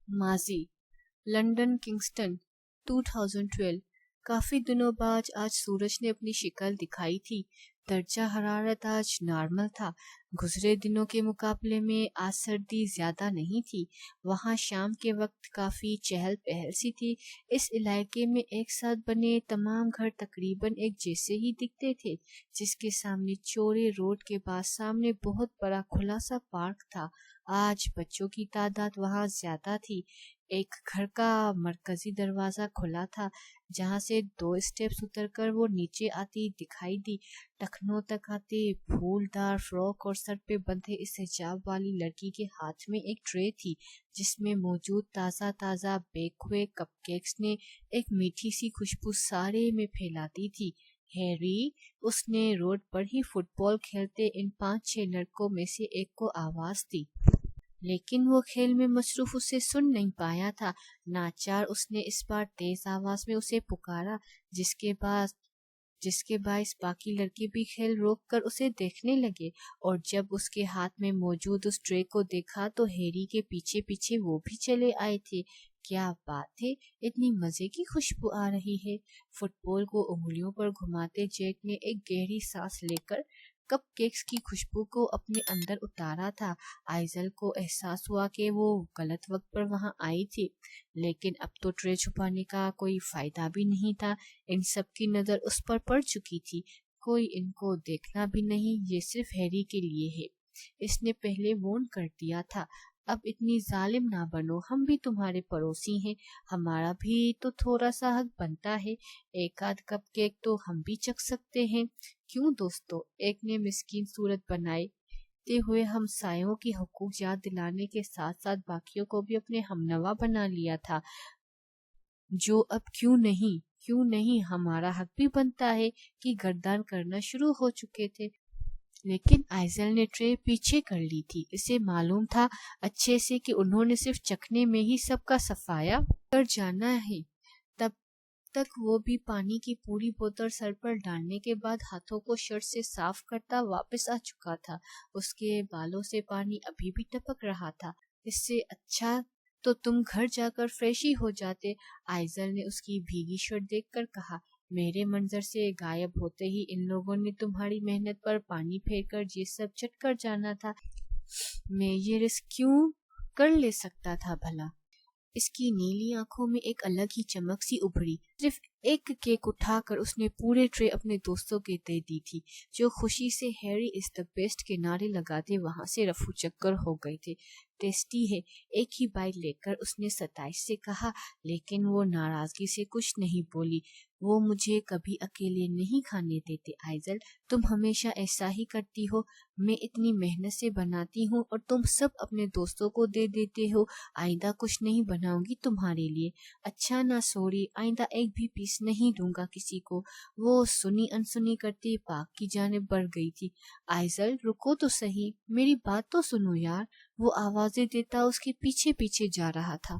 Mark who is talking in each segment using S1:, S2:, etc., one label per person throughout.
S1: ماضی London Kingston 2012 کافی دنوں بعد آج سورج نے اپنی شکل دکھائی تھی۔ درجہ حرارت آج نارمل تھا۔ گزرے دنوں کے مقابلے میں آج سردی زیادہ نہیں تھی۔ وہاں شام کے وقت کافی چہل پہل سی تھی۔ اس علاقے میں ایک ساتھ بنے تمام گھر تقریباً ایک جیسے ہی دکھتے تھے، جس کے سامنے چوڑے روڈ کے بعد سامنے بہت بڑا کھلا سا پارک تھا۔ آج بچوں کی تعداد وہاں زیادہ تھی۔ ایک گھر کا مرکزی دروازہ کھلا تھا، جہاں سے 2 اسٹیپس اتر کر وہ نیچے آتی دکھائی دی۔ ٹخنوں تک آتے پھول دار فراک اور سر پہ بندھے اس حجاب والی لڑکی کے ہاتھ میں ایک ٹرے تھی، جس میں موجود تازہ بیک ہوئے کپ کیکس نے ایک میٹھی سی خوشبو سارے میں پھیلاتی تھی۔ ہیری، اس نے روڈ پر ہی فٹ بال کھیلتے ان 5-6 لڑکوں میں سے ایک کو آواز دی، لیکن وہ کھیل میں مصروف اسے سن نہیں پایا تھا۔ ناچار اس نے اس بار تیز آواز میں اسے پکارا، جس کے باعث باقی لڑکے بھی کھیل روک کر اسے دیکھنے لگے، اور جب اس کے ہاتھ میں موجود اس ٹرے کو دیکھا تو ہیری کے پیچھے پیچھے وہ بھی چلے آئے تھے۔ کیا بات ہے، اتنی مزے کی خوشبو آ رہی ہے۔ فٹ بال کو انگلیوں پر گھماتے جیک نے ایک گہری سانس لے کر کپ کیکس کی خوشبو کو اپنے اندر اتارا تھا۔ آئزل کو احساس ہوا کہ وہ غلط وقت پر وہاں آئی تھی، لیکن اب تو ٹرے چھپانے کا کوئی فائدہ بھی نہیں تھا۔ ان سب کی نظر اس پر پڑ چکی تھی۔ کوئی ان کو دیکھنا بھی نہیں، یہ صرف ہیری کے لیے ہے۔ اس نے پہلے وارن کر دیا تھا۔ اب اتنی ظالم نہ بنو، ہم بھی تمہارے پڑوسی ہیں، ہمارا بھی تو تھوڑا سا حق بنتا ہے۔ ایک آدھ کپ کیک تو ہم بھی چکھ سکتے ہیں، کیوں دوستو؟ ایک نے مسکین صورت بناتے ہوئے ہمسایوں کی حقوق یاد دلانے کے ساتھ ساتھ باقیوں کو بھی اپنے ہمنوا بنا لیا تھا، جو اب کیوں نہیں ہمارا حق بھی بنتا ہے کہ گردان کرنا شروع ہو چکے تھے۔ لیکن آئزل نے ٹرے پیچھے کر لی تھی۔ اسے معلوم تھا اچھے سے کہ انہوں نے صرف چکھنے میں ہی سب کا صفایا کر جانا ہے۔ تب تک وہ بھی پانی کی پوری بوتل سر پر ڈالنے کے بعد ہاتھوں کو شرٹ سے صاف کرتا واپس آ چکا تھا۔ اس کے بالوں سے پانی ابھی بھی ٹپک رہا تھا۔ اس سے اچھا تو تم گھر جا کر فریش ہی ہو جاتے، آئزل نے اس کی بھیگی شرٹ دیکھ کر کہا۔ میرے منظر سے غائب ہوتے ہی ان لوگوں نے تمہاری محنت پر پانی پھیر کر یہ سب چٹ کر جانا تھا۔ میں یہ رسک کیوں کر لے سکتا تھا بھلا؟ اس کی نیلی آنکھوں میں ایک الگ ہی چمک سی ابھری۔ صرف ایک کیک اٹھا کر اس نے پورے ٹرے اپنے دوستوں کے دے دی تھی، جو خوشی سے ہیری از دی بیسٹ کے نعرے لگاتے وہاں سے رفو چکر ہو گئے تھے۔ ٹیسٹی ہے، ایک ہی بائٹ لے کر اس نے ستائش سے کہا، لیکن وہ ناراضگی سے کچھ نہیں بولی۔ وہ مجھے کبھی اکیلے نہیں کھانے دیتے آئزل، تم ہمیشہ ایسا ہی کرتی ہو۔ میں اتنی محنت سے بناتی ہوں اور تم سب اپنے دوستوں کو دے دیتے ہو۔ آئندہ کچھ نہیں بناؤں گی تمہارے لیے۔ اچھا نا سوری، آئندہ ایک بھی پیس نہیں دوں گا کسی کو۔ وہ سنی انسنی کرتے پارک کی جانب بڑھ گئی تھی۔ آئزل رکو تو صحیح، میری بات تو سنو یار، وہ آوازیں دیتا اس کے پیچھے پیچھے جا رہا تھا۔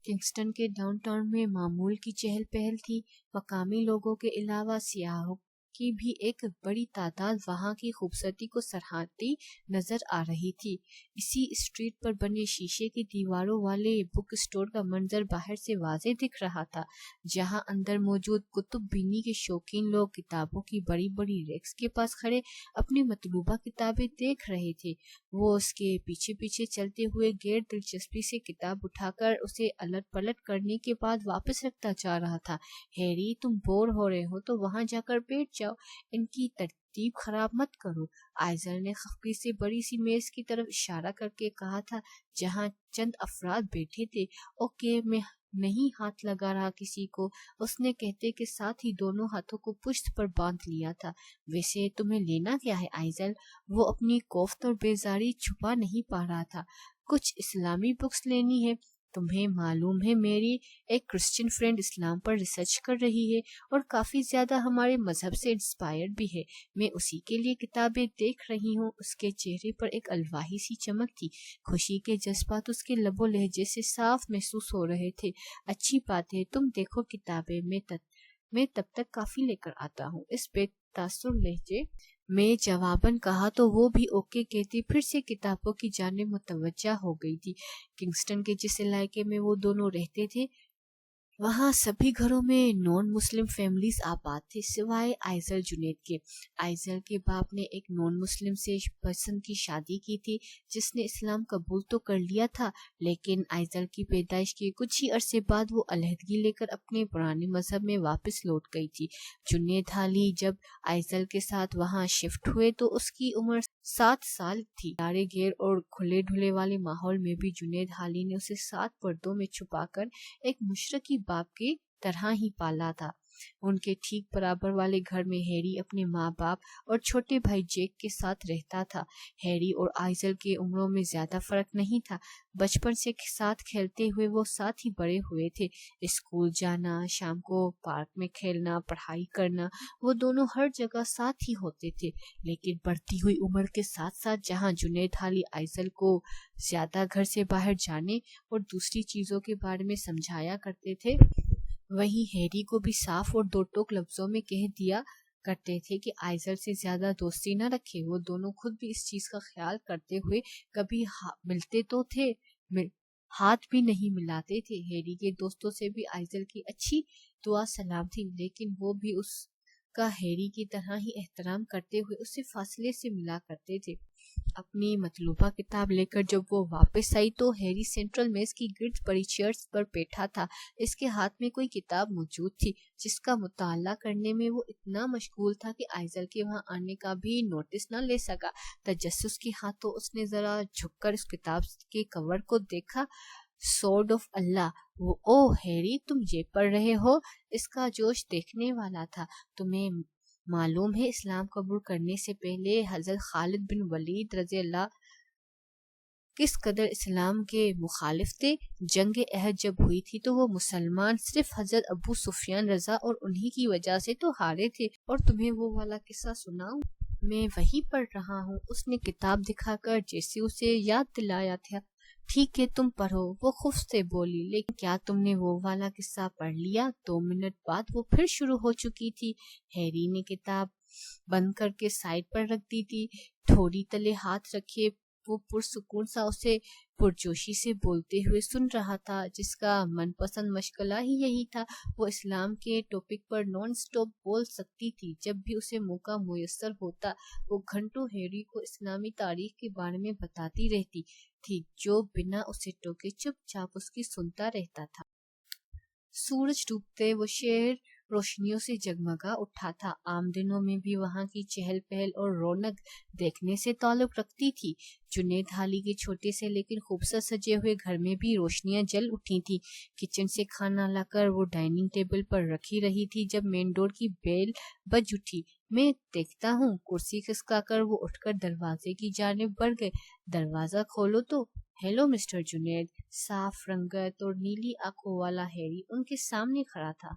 S1: کنگسٹن کے ڈاؤن ٹاؤن میں معمول کی چہل پہل تھی۔ مقامی لوگوں کے علاوہ سیاحوں کی بھی ایک بڑی تعداد وہاں کی خوبصورتی کو سراہتی نظر آ رہی تھی۔ اسی اسٹریٹ پر بنے شیشے کی دیواروں والے بک اسٹور کا منظر باہر سے واضح دکھ رہا تھا، جہاں اندر موجود کتب بینی کے شوقین لوگ کتابوں کی بڑی بڑی ریکس کے پاس کھڑے اپنی مطلوبہ کتابیں دیکھ رہے تھے۔ وہ اس کے پیچھے پیچھے چلتے ہوئے غیر دلچسپی سے کتاب اٹھا کر اسے الٹ پلٹ کرنے کے بعد واپس رکھتا جا رہا تھا۔ ہیری، تم بور ہو رہے ہو تو وہاں جا کر بیٹھ جاؤ، ان کی ترتیب خراب مت کرو، آئزل نے خفگی سے بڑی سی میز کی طرف اشارہ کر کے کہا تھا، جہاں چند افراد بیٹھے تھے۔ اوکے، میں نہیں ہاتھ لگا رہا کسی کو، اس نے کہتے کے ساتھ ہی دونوں ہاتھوں کو پشت پر باندھ لیا تھا۔ ویسے تمہیں لینا کیا ہے آئزل؟ وہ اپنی کوفت اور بیزاری چھپا نہیں پا رہا تھا۔ کچھ اسلامی بکس لینی ہے، تمہیں معلوم ہے میری ایک کرسچن فرینڈ اسلام پر ریسرچ کر رہی ہے اور کافی زیادہ ہمارے مذہب سے انسپائرڈ بھی ہے، میں اسی کے لیے کتابیں دیکھ رہی ہوں۔ اس کے چہرے پر ایک الواحی سی چمک تھی، خوشی کے جذبات اس کے لب و لہجے سے صاف محسوس ہو رہے تھے۔ اچھی بات ہے، تم دیکھو کتابیں، میں تب تک کافی لے کر آتا ہوں۔ اس بے تاثر لہجے میں جواباً کہا تو وہ بھی اوکے کہتی پھر سے کتابوں کی جانب متوجہ ہو گئی تھی۔ کنگسٹن کے جس علاقے میں وہ دونوں رہتے تھے وہاں سبھی گھروں میں نان مسلم فیملیز آباد تھے سوائے آئزل جنید کے۔ آئزل کے باپ نے ایک نان مسلم سے پسند کی شادی کی تھی جس نے اسلام قبول تو کر لیا تھا، لیکن آئزل کی پیدائش کے کچھ ہی عرصے بعد وہ علیحدگی لے کر اپنے پرانے مذہب میں واپس لوٹ گئی تھی۔ جنید حالی جب آئزل کے ساتھ وہاں شفٹ ہوئے تو اس کی عمر 7 سال تھی۔ ادارے گیر اور کھلے ڈھلے والے ماحول میں بھی جنید حالی نے اسے 7 پردوں میں چھپا کر ایک مشرقی باپ کی طرح ہی پالا تھا۔ ان کے ٹھیک برابر والے گھر میں ہیری اپنے ماں باپ اور چھوٹے بھائی جیک کے ساتھ رہتا تھا۔ ہیری اور آئزل کے عمروں میں زیادہ فرق نہیں تھا، بچپن سے ساتھ کھیلتے ہوئے وہ ساتھ ہی بڑے ہوئے تھے۔ اسکول جانا، شام کو پارک میں کھیلنا، پڑھائی کرنا، وہ دونوں ہر جگہ ساتھ ہی ہوتے تھے۔ لیکن بڑھتی ہوئی عمر کے ساتھ ساتھ جہاں جنید حالی آئزل کو زیادہ گھر سے باہر جانے اور دوسری چیزوں کے بارے میں سمجھایا کرتے تھے، وہیں ہیری کو بھی صاف اور دو ٹوک لفظوں میں کہہ دیا کرتے تھے کہ آئزل سے زیادہ دوستی نہ رکھے۔ وہ دونوں خود بھی اس چیز کا خیال کرتے ہوئے کبھی ملتے تو تھے، ہاتھ بھی نہیں ملاتے تھے۔ ہیری کے دوستوں سے بھی آئزل کی اچھی دعا سلام تھی، لیکن وہ بھی اس کا ہیری کی طرح ہی احترام کرتے ہوئے اسے فاصلے سے ملا کرتے تھے۔ اپنی مطلوبہ کتاب لے کر جب وہ واپس آئی تو ہیری سینٹرل میز کی گرد پڑی چیئرز پر بیٹھا تھا۔ اس کے ہاتھ میں کوئی کتاب موجود تھی جس کا مطالعہ کرنے میں وہ اتنا مشغول تھا کہ آئزل کے وہاں آنے کا بھی نوٹس نہ لے سکا۔ تجسس کے ہاتھوں اس نے ذرا جھک کر اس کتاب کے کور کو دیکھا، سورڈ آف اللہ۔ وہ اوہ ہیری، تم یہ پڑھ رہے ہو؟ اس کا جوش دیکھنے والا تھا۔ تمہیں معلوم ہے اسلام قبول کرنے سے پہلے حضرت خالد بن ولید رضی اللہ کس قدر اسلام کے مخالف تھے؟ جنگ احد جب ہوئی تھی تو وہ مسلمان صرف حضرت ابو سفیان رضا اور انہی کی وجہ سے تو ہارے تھے۔ اور تمہیں وہ والا قصہ سناؤں؟ میں وہی پڑھ رہا ہوں، اس نے کتاب دکھا کر جیسے اسے یاد دلایا تھا۔ ٹھیک ہے تم پڑھو، وہ خوف سے بولی، لیکن کیا تم نے وہ والا قصہ پڑھ لیا؟ 2 منٹ بعد وہ پھر شروع ہو چکی تھی۔ ہیری نے کتاب بند کر کے سائڈ پر رکھ دی تھی، تھوڑی تلے ہاتھ رکھے وہ پرسکون سا اسے پرجوشی سے بولتے ہوئے سن رہا تھا، جس کا من پسند مشغلہ ہی یہی تھا۔ وہ اسلام کے ٹاپک پر نان سٹاپ بول سکتی تھی۔ جب بھی اسے موقع میسر ہوتا وہ گھنٹوں ہیری کو اسلامی تاریخ کے بارے میں بتاتی رہتی تھی، جو بنا اسے ٹوکے چپ چاپ اس کی سنتا رہتا تھا۔ سورج ڈوبتے وہ شہر روشنیوں سے جگمگا اٹھا تھا۔ عام دنوں میں بھی وہاں کی چہل پہل اور رونق دیکھنے سے تعلق رکھتی تھی۔ جنید حالی کے چھوٹے سے لیکن خوبصورت سجے ہوئے گھر میں بھی روشنیاں جل اٹھی تھی۔ کچن سے کھانا لا کر وہ ڈائننگ ٹیبل پر رکھی رہی تھی جب مین ڈور کی بیل بج اٹھی۔ میں دیکھتا ہوں، کرسی کھسکا کر وہ اٹھ کر دروازے کی جانب بڑھ گئے۔ دروازہ کھولو تو ہیلو مسٹر جنید۔ صاف رنگت اور نیلی آنکھوں والا ہیری ان کے سامنے کھڑا تھا۔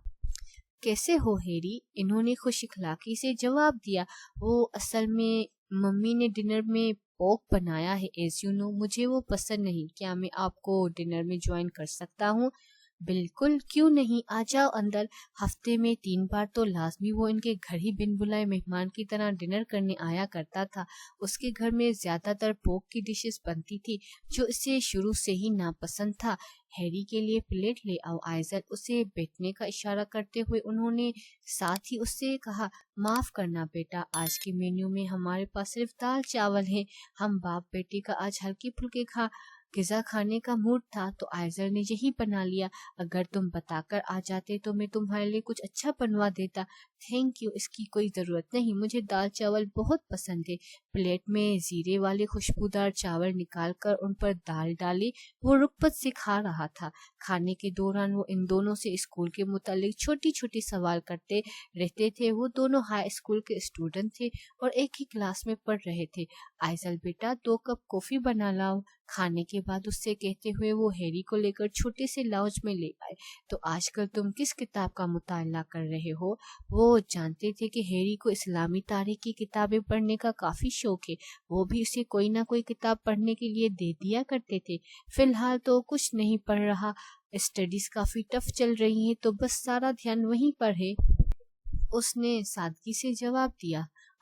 S1: کیسے ہو ہیری؟ انہوں نے خوش اخلاقی سے جواب دیا۔ وہ اصل میں ممی نے ڈنر میں پوک بنایا ہے، ایز یو نو مجھے وہ پسند نہیں۔ کیا میں آپ کو ڈنر میں جوائن کر سکتا ہوں؟ بالکل، کیوں نہیں، آ جاؤ اندر۔ ہفتے میں 3 بار تو لازمی وہ ان کے گھر ہی بن بلائے مہمان کی طرح ڈنر کرنے آیا کرتا تھا۔ اس کے گھر میں زیادہ تر پوک کی ڈشز بنتی تھی جو اسے شروع سے ہی ناپسند تھا۔ ہیری کے لیے پلیٹ لے آؤ آئزل، اسے بیٹھنے کا اشارہ کرتے ہوئے انہوں نے ساتھ ہی اس سے کہا۔ معاف کرنا بیٹا، آج کے مینیو میں ہمارے پاس صرف دال چاول ہیں۔ ہم باپ بیٹے کا آج ہلکی پھلکی غذا کھانے کا موڈ تھا تو آئزل نے یہی بنا لیا۔ اگر تم بتا کر آ جاتے تو میں تمہارے لیے کچھ اچھا بنوا دیتا۔ تھینک یو، اس کی کوئی ضرورت نہیں، مجھے دال چاول بہت پسند ہے۔ پلیٹ میں زیرے والے خوشبودار چاول نکال کر ان پر دال ڈالی وہ رغبت سے کھا رہا تھا۔ کھانے کے دوران وہ ان دونوں سے اسکول کے متعلق چھوٹی چھوٹی سوال کرتے رہتے تھے۔ وہ دونوں ہائی اسکول کے اسٹوڈنٹ تھے اور ایک ہی کلاس میں پڑھ رہے تھے۔ آئزل بیٹا 2 کپ کافی بنا لاؤ، کھانے کے بعد اس سے کہتے ہوئے وہ ہیری کو لے کر چھوٹے سے لاؤنج میں لے آئے۔ تو آج کل تم کس کتاب کا مطالعہ کر رہے ہو؟ وہ جانتے تھے کہ ہیری کو اسلامی تاریخ کی کتابیں پڑھنے کا کافی شوق ہے، وہ بھی اسے کوئی نہ کوئی کتاب پڑھنے کے لیے دے دیا کرتے تھے۔ فی الحال تو کچھ نہیں پڑھ رہا، اسٹڈیز کافی ٹف چل رہی ہیں تو بس سارا دھیان وہیں پر ہے، اس نے سادگی سے جواب دیا۔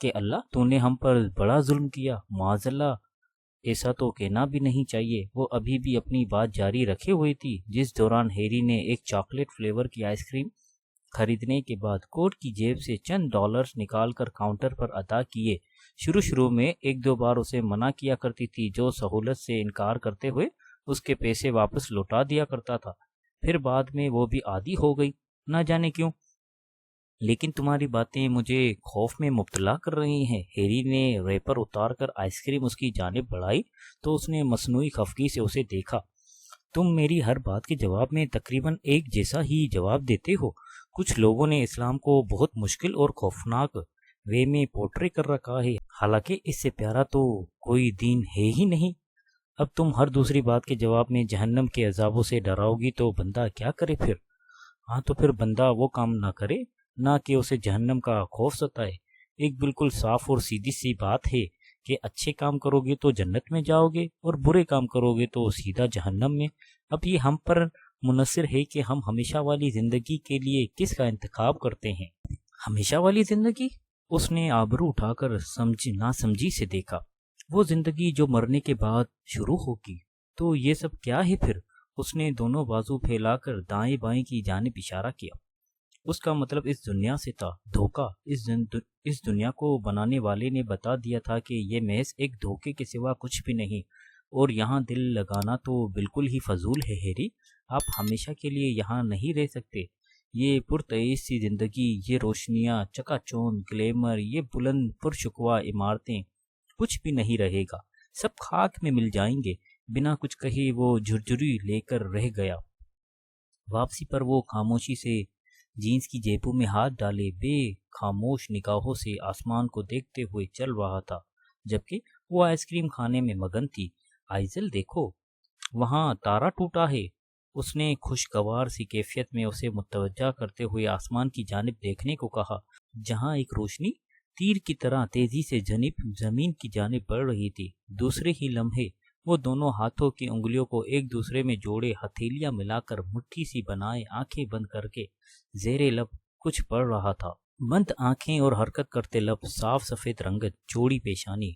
S2: کہ اللہ تو نے ہم پر بڑا ظلم کیا، معاذ اللہ، ایسا تو کہنا بھی نہیں چاہیے۔ وہ ابھی بھی اپنی بات جاری رکھے ہوئی تھی جس دوران ہیری نے ایک چاکلیٹ فلیور کی آئس کریم خریدنے کے بعد کوٹ کی جیب سے چند ڈالرز نکال کر کاؤنٹر پر ادا کیے۔ شروع میں ایک دو بار اسے منع کیا کرتی تھی، جو سہولت سے انکار کرتے ہوئے اس کے پیسے واپس لوٹا دیا کرتا تھا۔ پھر بعد میں وہ بھی عادی ہو گئی، نہ جانے کیوں۔ لیکن تمہاری باتیں مجھے خوف میں مبتلا کر رہی ہیں۔ ہیری نے ریپر اتار کر آئس کریم اس کی جانب بڑھائی تو اس نے مصنوعی خفگی سے اسے دیکھا۔ تم میری ہر بات کے جواب میں تقریباً ایک جیسا ہی جواب دیتے ہو۔ کچھ لوگوں نے اسلام کو بہت مشکل اور خوفناک وے میں پورٹرے کر رکھا ہے، حالانکہ اس سے پیارا تو کوئی دین ہے ہی نہیں۔ اب تم ہر دوسری بات کے جواب میں جہنم کے عذابوں سے ڈراؤ گی تو بندہ کیا کرے پھر؟ ہاں تو پھر بندہ وہ کام نہ کرے نہ کہ اسے جہنم کا خوف ستائے۔ ایک بالکل صاف اور سیدھی سی بات ہے کہ اچھے کام کرو گے تو جنت میں جاؤ گے اور برے کام کرو گے تو سیدھا جہنم میں۔ اب یہ ہم پر منحصر ہے کہ ہم ہمیشہ والی زندگی کے لیے کس کا انتخاب کرتے ہیں۔ ہمیشہ والی زندگی؟ اس نے آبرو اٹھا کر نہ سمجھی سے دیکھا۔ وہ زندگی جو مرنے کے بعد شروع ہوگی۔ تو یہ سب کیا ہے پھر؟ اس نے دونوں بازو پھیلا کر دائیں بائیں کی جانب اشارہ کیا۔ اس کا مطلب اس دنیا سے تھا، دھوکہ۔ اس دنیا کو بنانے والے نے بتا دیا تھا کہ یہ محض ایک دھوکے کے سوا کچھ بھی نہیں، اور یہاں دل لگانا تو بالکل ہی فضول ہے ہیری۔ آپ ہمیشہ کے لیے یہاں نہیں رہ سکتے۔ یہ پرتعیش سی زندگی، یہ روشنیاں، چکا چوند گلیمر، یہ بلند پرشکوہ عمارتیں، کچھ بھی نہیں رہے گا، سب خاک میں مل جائیں گے۔ بنا کچھ کہے وہ جھرجھری لے کر رہ گیا۔ واپسی پر وہ خاموشی سے جینس کی جیبوں میں ہاتھ ڈالے بے خاموش نگاہوں سے آسمان کو دیکھتے ہوئے چل رہا تھا، جبکہ وہ آئس کریم کھانے میں مگن تھی۔ آئزل دیکھو، وہاں تارا ٹوٹا ہے۔ اس نے خوشگوار سی کیفیت میں اسے متوجہ کرتے ہوئے آسمان کی جانب دیکھنے کو کہا، جہاں ایک روشنی تیر کی طرح تیزی سے زمین کی جانب بڑھ رہی تھی۔ دوسرے ہی لمحے وہ دونوں ہاتھوں کی انگلیوں کو ایک دوسرے میں جوڑے ہتھیلیاں ملا کر مٹھی سی بنائے آنکھیں بند کر کے زیر لب کچھ پڑھ رہا تھا۔ بند آنکھیں اور حرکت کرتے لب، صاف سفید رنگت، چوڑی پیشانی۔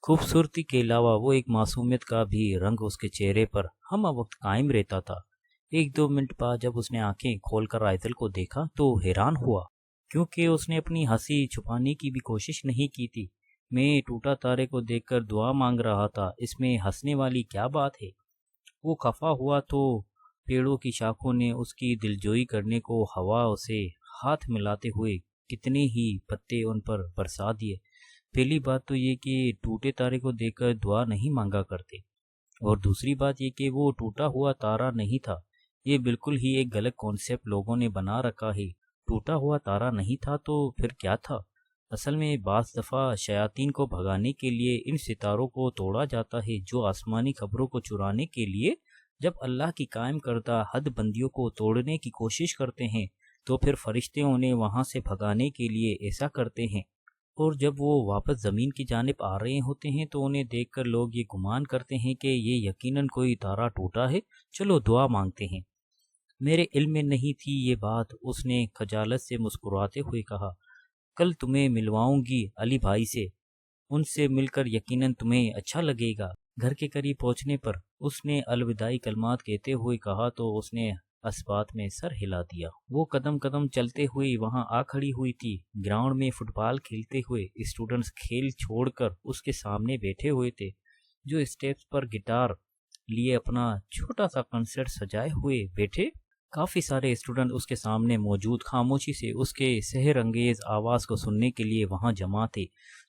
S2: خوبصورتی کے علاوہ وہ ایک معصومیت کا بھی رنگ اس کے چہرے پر ہم وقت قائم رہتا تھا۔ ایک دو منٹ بعد جب اس نے آنکھیں کھول کر آئزل کو دیکھا تو حیران ہوا، کیونکہ اس نے اپنی ہنسی چھپانے کی بھی کوشش نہیں کی تھی۔ میں ٹوٹا تارے کو دیکھ کر دعا مانگ رہا تھا، اس میں ہنسنے والی کیا بات ہے؟ وہ خفا ہوا تو پیڑوں کی شاخوں نے اس کی دلجوئی کرنے کو ہوا اسے ہاتھ ملاتے ہوئے کتنے ہی پتے ان پر برسا دیے۔ پہلی بات تو یہ کہ ٹوٹے تارے کو دیکھ کر دعا نہیں مانگا کرتے، اور دوسری بات یہ کہ وہ ٹوٹا ہوا تارا نہیں تھا۔ یہ بالکل ہی ایک غلط کانسیپٹ لوگوں نے بنا رکھا ہے۔ ٹوٹا ہوا تارا نہیں تھا تو پھر کیا تھا؟ اصل میں بعض دفعہ شیاطین کو بھگانے کے لیے ان ستاروں کو توڑا جاتا ہے جو آسمانی خبروں کو چرانے کے لیے جب اللہ کی قائم کردہ حد بندیوں کو توڑنے کی کوشش کرتے ہیں تو پھر فرشتے انہیں وہاں سے بھگانے کے لیے ایسا کرتے ہیں، اور جب وہ واپس زمین کی جانب آ رہے ہوتے ہیں تو انہیں دیکھ کر لوگ یہ گمان کرتے ہیں کہ یہ یقیناً کوئی تارا ٹوٹا ہے، چلو دعا مانگتے ہیں۔ میرے علم میں نہیں تھی یہ بات، اس نے خجالت سے مسکراتے ہوئے کہا۔ کل تمہیں ملواؤں گی علی بھائی سے، ان سے مل کر یقیناً تمہیں اچھا لگے گا۔ گھر کے قریب پہنچنے پر اس نے الوداعی کلمات کہتے ہوئے کہا تو اس نے اس بات میں سر ہلا دیا۔ وہ قدم قدم چلتے ہوئے وہاں آ کھڑی ہوئی تھی۔ گراؤنڈ میں فٹ بال کھیلتے ہوئے اسٹوڈنٹس کھیل چھوڑ کر اس کے سامنے بیٹھے ہوئے تھے، جو اسٹیپس پر گٹار لیے اپنا چھوٹا سا کنسرٹ سجائے ہوئے بیٹھے۔ کافی سارے اسٹوڈنٹ اس کے سامنے موجود خاموشی سے اس کے سحر انگیز آواز کو سننے کے لیے وہاں جمع تھے۔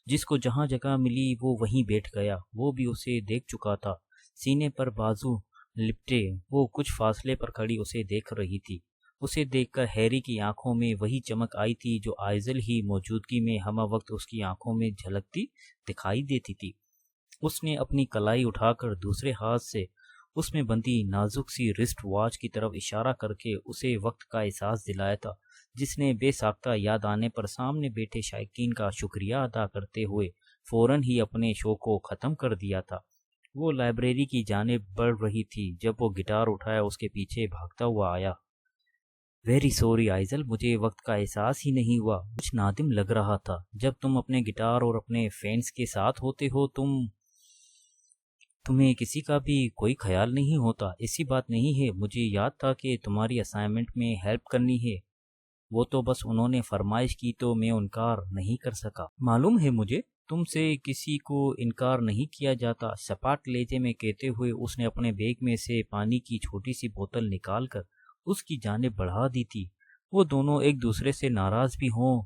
S2: جس کو جہاں جگہ ملی وہ وہیں بیٹھ گیا۔ وہ بھی اسے دیکھ چکا تھا۔ سینے پر بازو لپٹے وہ کچھ فاصلے پر کھڑی اسے دیکھ رہی تھی۔ اسے دیکھ کر ہیری کی آنکھوں میں وہی چمک آئی تھی جو آئزل ہی موجودگی میں ہمہ وقت اس کی آنکھوں میں جھلکتی دکھائی دیتی تھی۔ اس نے اپنی کلائی اٹھا کر دوسرے ہاتھ سے اس میں بندی نازک سی رسٹ واچ کی طرف اشارہ کر کے اسے وقت کا احساس دلایا تھا، جس نے بے ساختہ یاد آنے پر سامنے بیٹھے شائقین کا شکریہ ادا کرتے ہوئے فوراً ہی اپنے شو کو ختم کر دیا تھا۔ وہ لائبریری کی جانب بڑھ رہی تھی جب وہ گٹار اٹھایا اس کے پیچھے بھاگتا ہوا آیا۔ ویری سوری آئزل، مجھے وقت کا احساس ہی نہیں ہوا، کچھ نادم لگ رہا تھا۔ جب تم اپنے گٹار اور اپنے فینس کے ساتھ ہوتے ہو تمہیں کسی کا بھی کوئی خیال نہیں ہوتا۔ ایسی بات نہیں ہے، مجھے یاد تھا کہ تمہاری اسائنمنٹ میں ہیلپ کرنی ہے، وہ تو بس انہوں نے فرمائش کی تو میں انکار نہیں کر سکا۔ معلوم ہے مجھے، تم سے کسی کو انکار نہیں کیا جاتا، سپاٹ لہجے میں کہتے ہوئے اس نے اپنے بیگ میں سے پانی کی چھوٹی سی بوتل نکال کر اس کی جانب بڑھا دی تھی۔ وہ دونوں ایک دوسرے سے ناراض بھی ہوں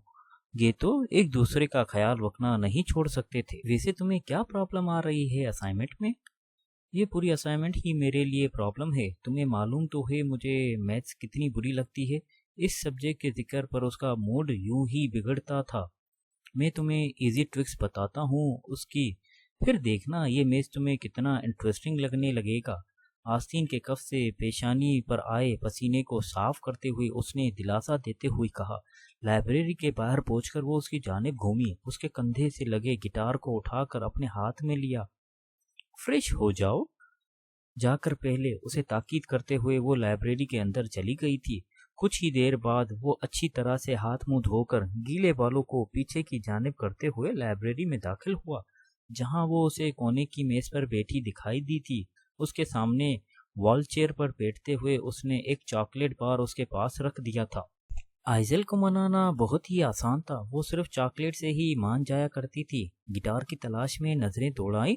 S2: گے تو ایک دوسرے کا خیال رکھنا نہیں چھوڑ سکتے تھے۔ ویسے تمہیں کیا پرابلم آ رہی ہے اسائنمنٹ میں؟ یہ پوری اسائنمنٹ ہی میرے لیے پرابلم ہے۔ تمہیں معلوم تو ہے مجھے میتھس کتنی بری لگتی ہے۔ اس سبجیکٹ کے ذکر پر اس کا موڈ یوں ہی بگڑتا تھا۔ میں تمہیں ایزی ٹرکس بتاتا ہوں اس کی، پھر دیکھنا یہ میتھس تمہیں کتنا انٹرسٹنگ لگنے لگے گا۔ آستین کے کف سے پیشانی پر آئے پسینے کو صاف کرتے ہوئے اس نے دلاسا دیتے ہوئے کہا۔ لائبریری کے باہر پہنچ کر وہ اس کی جانب گھومی، اس کے کندھے سے لگے گٹار کو اٹھا کر اپنے ہاتھ میں لیا۔ فریش ہو جاؤ جا کر پہلے، اسے تاکید کرتے ہوئے وہ لائبریری کے اندر چلی گئی تھی۔ کچھ ہی دیر بعد وہ اچھی طرح سے ہاتھ منہ دھو کر گیلے بالوں کو پیچھے کی جانب کرتے ہوئے لائبریری میں داخل ہوا، جہاں وہ اسے کونے کی میز پر بیٹھی دکھائی دی تھی۔ اس کے سامنے وال چیئر پر بیٹھتے ہوئے اس نے ایک چاکلیٹ بار اس کے پاس رکھ دیا تھا۔ آئزل کو منانا بہت ہی آسان تھا، وہ صرف چاکلیٹ سے ہی مان جایا کرتی تھی۔ گٹار کی تلاش میں نظریں دوڑائیں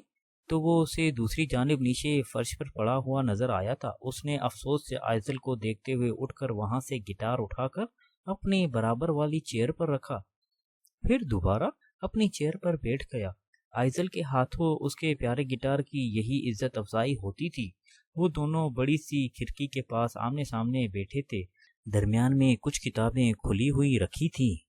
S2: تو وہ اسے دوسری جانب نیچے فرش پر پڑا ہوا نظر آیا تھا۔ اس نے افسوس سے آئزل کو دیکھتے ہوئے اٹھ کر وہاں سے گٹار اٹھا کر اپنے برابر والی چیئر پر رکھا، پھر دوبارہ اپنی چیئر پر بیٹھ گیا۔ آئزل کے ہاتھوں اس کے پیارے گٹار کی یہی عزت افزائی ہوتی تھی۔ وہ دونوں بڑی سی کھڑکی کے پاس آمنے سامنے بیٹھے تھے، درمیان میں کچھ کتابیں کھلی ہوئی رکھی تھیں۔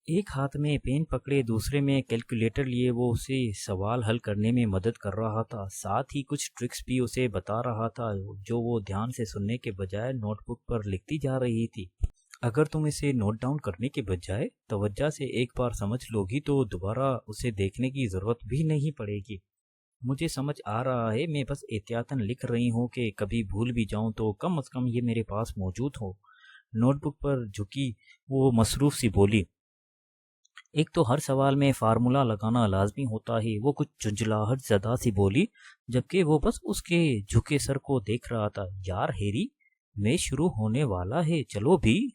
S2: ایک ہاتھ میں پین پکڑے دوسرے میں کیلکولیٹر لیے وہ اسے سوال حل کرنے میں مدد کر رہا تھا، ساتھ ہی کچھ ٹرکس بھی اسے بتا رہا تھا جو وہ دھیان سے سننے کے بجائے نوٹ بک پر لکھتی جا رہی تھی۔ اگر تم اسے نوٹ ڈاؤن کرنے کے بجائے توجہ سے ایک بار سمجھ لوگی تو دوبارہ اسے دیکھنے کی ضرورت بھی نہیں پڑے گی۔ مجھے سمجھ آ رہا ہے، میں بس احتیاطاً لکھ رہی ہوں کہ کبھی بھول بھی جاؤں تو کم از کم یہ میرے پاس موجود ہو۔ نوٹ بک پر جھکی وہ مصروف سی بولی۔ ایک تو ہر سوال میں فارمولا لگانا لازمی ہوتا ہے، وہ کچھ جھنجھلاہٹ زدہ سی بولی، جبکہ وہ بس اس کے جھکے سر کو دیکھ رہا تھا۔ یار ہیری، میچ شروع ہونے والا ہے، چلو بھی۔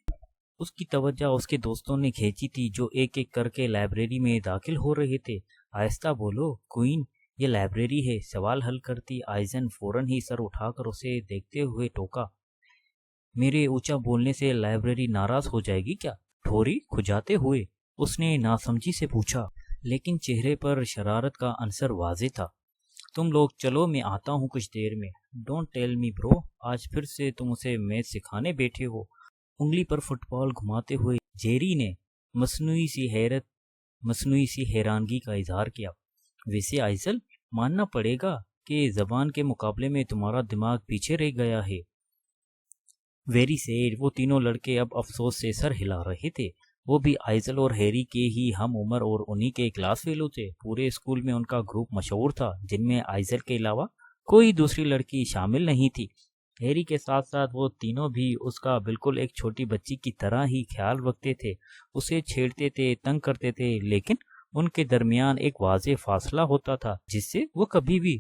S2: اس کی توجہ اس کے دوستوں نے کھینچی تھی جو ایک ایک کر کے لائبریری میں داخل ہو رہے تھے۔ آہستہ بولو کوئن، یہ لائبریری ہے، سوال حل کرتی آئزن فوراً ہی سر اٹھا کر اسے دیکھتے ہوئے ٹوکا۔ میرے اونچا بولنے سے لائبریری ناراض ہو جائے گی کیا؟ ٹھوری کھجاتے ہوئے اس نے ناسمجھی سے پوچھا، لیکن چہرے پر شرارت کا عنصر واضح تھا۔ تم لوگ چلو، میں آتا ہوں کچھ دیر میں۔ ڈونٹ ٹیل می برو، آج پھر سے تم اسے میچ سکھانے بیٹھے ہو؟ انگلی پر فٹ بال گھماتے ہوئے جیری نے مصنوعی سی حیرانگی کا اظہار کیا۔ ویسے آئزل، ماننا پڑے گا کہ زبان کے مقابلے میں تمہارا دماغ پیچھے رہ گیا ہے۔ ویری سیڈ، وہ تینوں لڑکے اب افسوس سے سر ہلا رہے تھے۔ وہ بھی آئزل اور ہیری کے ہی ہم عمر اور انہی کے کلاس فیلو تھے۔ پورے اسکول میں ان کا گروپ مشہور تھا، جن میں آئزل کے علاوہ کوئی دوسری لڑکی شامل نہیں تھی۔ ہیری کے ساتھ ساتھ وہ تینوں بھی اس کا بالکل ایک چھوٹی بچی کی طرح ہی خیال رکھتے تھے، اسے چھیڑتے تھے، تنگ کرتے تھے، لیکن ان کے درمیان ایک واضح فاصلہ ہوتا تھا جس سے وہ کبھی بھی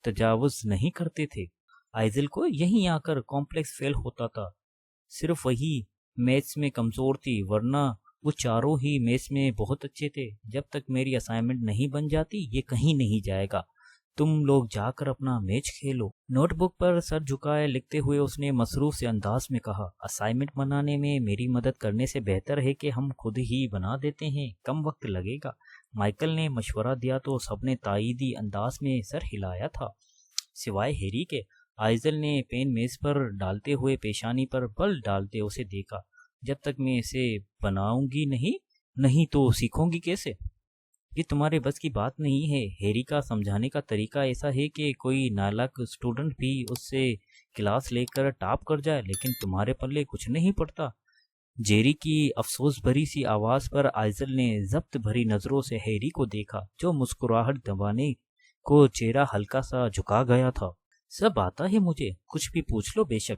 S2: تجاوز نہیں کرتے تھے۔ آئزل کو یہیں آ کر کمپلیکس فیل ہوتا تھا، صرف وہی میتھس میں کمزور تھی، ورنہ وہ چاروں ہی میتھس میں بہت اچھے تھے۔ جب تک میری اسائنمنٹ نہیں بن جاتی یہ کہیں نہیں جائے گا، تم لوگ جا کر اپنا میچ کھیلو۔ نوٹ بک پر سر جھکائے لکھتے ہوئے اس نے مصروف سے انداز میں کہا، اسائنمنٹ بنانے میں میری مدد کرنے سے بہتر ہے کہ ہم خود ہی بنا دیتے ہیں، کم وقت لگے گا۔ مائیکل نے مشورہ دیا تو سب نے تائیدی انداز میں سر ہلایا تھا، سوائے ہیری کے۔ آئزل نے پین میز پر ڈالتے ہوئے پیشانی پر بل ڈالتے اسے دیکھا۔ جب تک میں اسے بناؤں گی نہیں تو سیکھوں گی کیسے؟ یہ تمہارے بس کی بات نہیں ہے۔ ہیری کا سمجھانے کا طریقہ ایسا ہے کہ کوئی نالائق اسٹوڈنٹ بھی اس سے کلاس لے کر ٹاپ کر جائے، لیکن تمہارے پلے کچھ نہیں پڑتا۔ جیری کی افسوس بھری سی آواز پر آئزل نے ضبط بھری نظروں سے ہیری کو دیکھا، جو مسکراہٹ دبانے کو چہرہ ہلکا سا جھکا گیا تھا۔ سب آتا ہے مجھے، کچھ بھی پوچھ لو بے شک،